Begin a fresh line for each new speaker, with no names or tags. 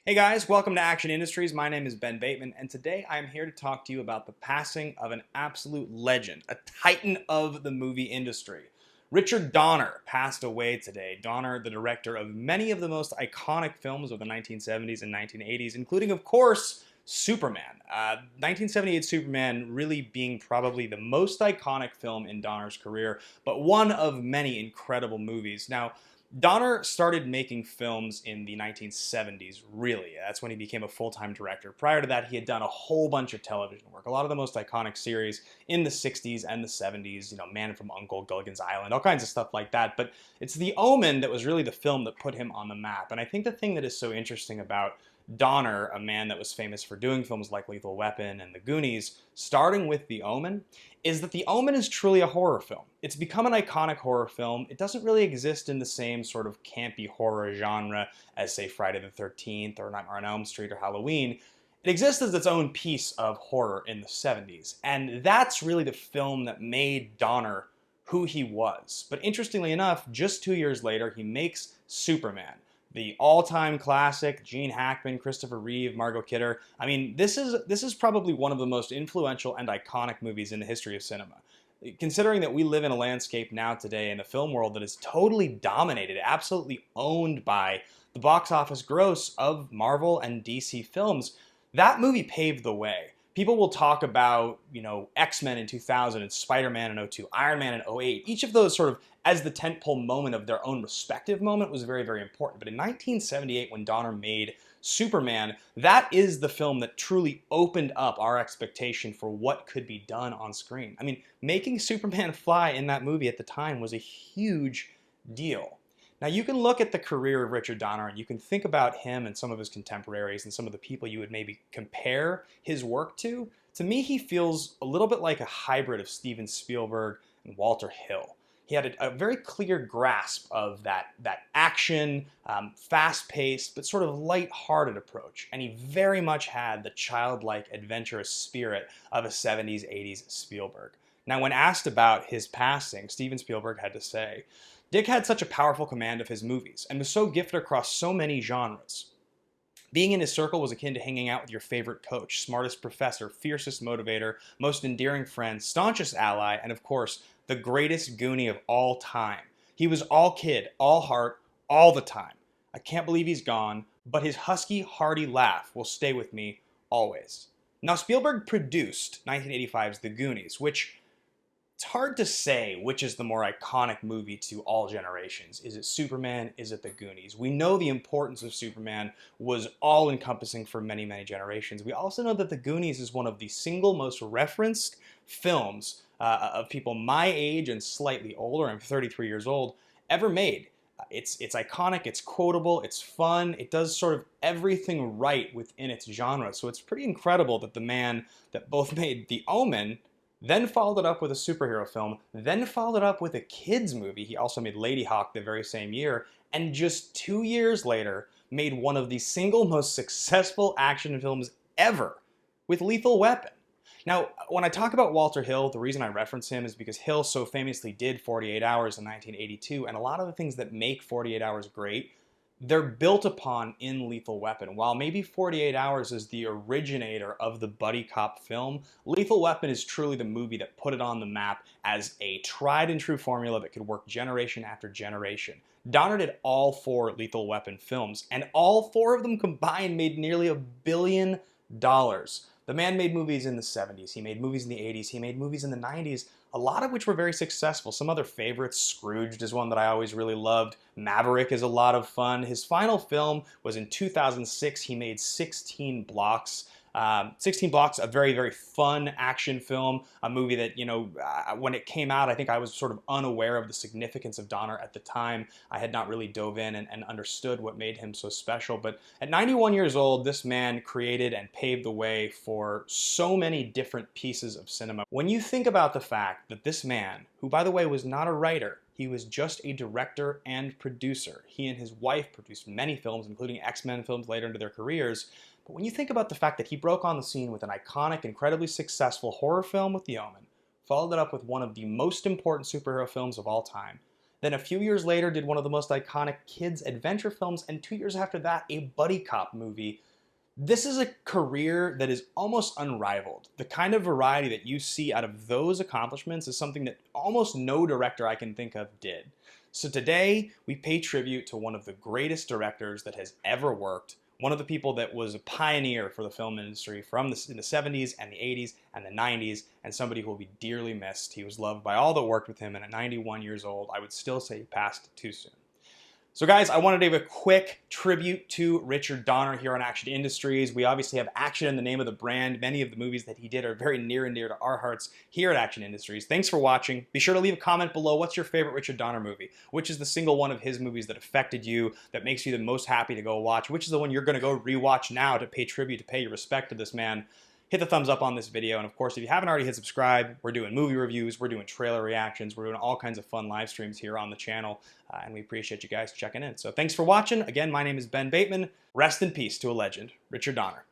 Hey guys, welcome to Action Industries. My name is Ben Bateman, and today I'm here to talk to you about the passing of an absolute legend, a titan of the movie industry. Richard Donner passed away today. Donner, the director of many of the most iconic films of the 1970s and 1980s, including, of course, Superman. 1978 Superman really being probably the most iconic film in Donner's career, but one of many incredible movies. Now, Donner started making films in the 1970s, really. That's when he became a full-time director. Prior to that, he had done a whole bunch of television work, a lot of the most iconic series in the 60s and the 70s, Man from U.N.C.L.E., Gilligan's Island, all kinds of stuff like that. But it's The Omen that was really the film that put him on the map. And I think the thing that is so interesting about Donner, a man that was famous for doing films like Lethal Weapon and The Goonies, starting with The Omen, is that The Omen is truly a horror film. It's become an iconic horror film. It doesn't really exist in the same sort of campy horror genre as, say, Friday the 13th or Nightmare on Elm Street or Halloween. It exists as its own piece of horror in the 70s, and that's really the film that made Donner who he was. But interestingly enough, just 2 years later, he makes Superman, the all-time classic, Gene Hackman, Christopher Reeve, Margot Kidder. I mean, this is probably one of the most influential and iconic movies in the history of cinema. Considering that we live in a landscape now today in the film world that is totally dominated, absolutely owned by the box office gross of Marvel and DC films, that movie paved the way. People will talk about, X-Men in 2000 and Spider-Man in '02, Iron Man in '08. Each of those sort of as the tentpole moment of their own respective moment was very, very important. But in 1978, when Donner made Superman, that is the film that truly opened up our expectation for what could be done on screen. I mean, making Superman fly in that movie at the time was a huge deal. Now, you can look at the career of Richard Donner and you can think about him and some of his contemporaries and some of the people you would maybe compare his work to. To me, he feels a little bit like a hybrid of Steven Spielberg and Walter Hill. He had a very clear grasp of that action, fast-paced, but sort of light-hearted approach. And he very much had the childlike, adventurous spirit of a 70s, 80s Spielberg. Now, when asked about his passing, Steven Spielberg had to say, "Dick had such a powerful command of his movies and was so gifted across so many genres. Being in his circle was akin to hanging out with your favorite coach, smartest professor, fiercest motivator, most endearing friend, staunchest ally, and of course, the greatest Goonie of all time. He was all kid, all heart, all the time. I can't believe he's gone, but his husky, hearty laugh will stay with me always." Now, Spielberg produced 1985's The Goonies, which it's hard to say which is the more iconic movie to all generations. Is it Superman? Is it The Goonies? We know the importance of Superman was all-encompassing for many, many generations. We also know that The Goonies is one of the single most referenced films of people my age and slightly older, I'm 33 years old, ever made. It's iconic, it's quotable, it's fun, it does sort of everything right within its genre. So it's pretty incredible that the man that both made The Omen, then followed it up with a superhero film, then followed it up with a kids movie. He also made Lady Hawk the very same year, and just 2 years later made one of the single most successful action films ever with Lethal Weapon. Now, when I talk about Walter Hill, the reason I reference him is because Hill so famously did 48 Hours in 1982, and a lot of the things that make 48 Hours great, they're built upon in Lethal Weapon. While maybe 48 Hours is the originator of the buddy cop film, Lethal Weapon is truly the movie that put it on the map as a tried and true formula that could work generation after generation. Donner did all 4 Lethal Weapon films, and all 4 of them combined made nearly $1 billion. The man made movies in the 70s, he made movies in the 80s, he made movies in the 90s, a lot of which were very successful. Some other favorites, Scrooged is one that I always really loved. Maverick is a lot of fun. His final film was in 2006. He made 16 Blocks. 16 Blocks, a very, very fun action film, a movie that, when it came out, I think I was sort of unaware of the significance of Donner at the time. I had not really dove in and understood what made him so special. But at 91 years old, this man created and paved the way for so many different pieces of cinema. When you think about the fact that this man, who by the way was not a writer, he was just a director and producer. He and his wife produced many films, including X-Men films later into their careers. But when you think about the fact that he broke on the scene with an iconic, incredibly successful horror film with The Omen, followed it up with one of the most important superhero films of all time, Then a few years later did one of the most iconic kids adventure films, and 2 years after that, a buddy cop movie. This is a career that is almost unrivaled. The kind of variety that you see out of those accomplishments is something that almost no director I can think of did. So today, we pay tribute to one of the greatest directors that has ever worked, one of the people that was a pioneer for the film industry in the 70s and the 80s and the 90s, and somebody who will be dearly missed. He was loved by all that worked with him, and at 91 years old, I would still say he passed too soon. So guys, I wanted to give a quick tribute to Richard Donner here on Action Industries. We obviously have action in the name of the brand. Many of the movies that he did are very near and dear to our hearts here at Action Industries. Thanks for watching. Be sure to leave a comment below. What's your favorite Richard Donner movie? Which is the single one of his movies that affected you, that makes you the most happy to go watch? Which is the one you're going to go rewatch now to pay tribute, to pay your respect to this man? Hit the thumbs up on this video, and of course, if you haven't already hit subscribe, we're doing movie reviews, we're doing trailer reactions, we're doing all kinds of fun live streams here on the channel, and we appreciate you guys checking in. So thanks for watching. Again, my name is Ben Bateman. Rest in peace to a legend, Richard Donner.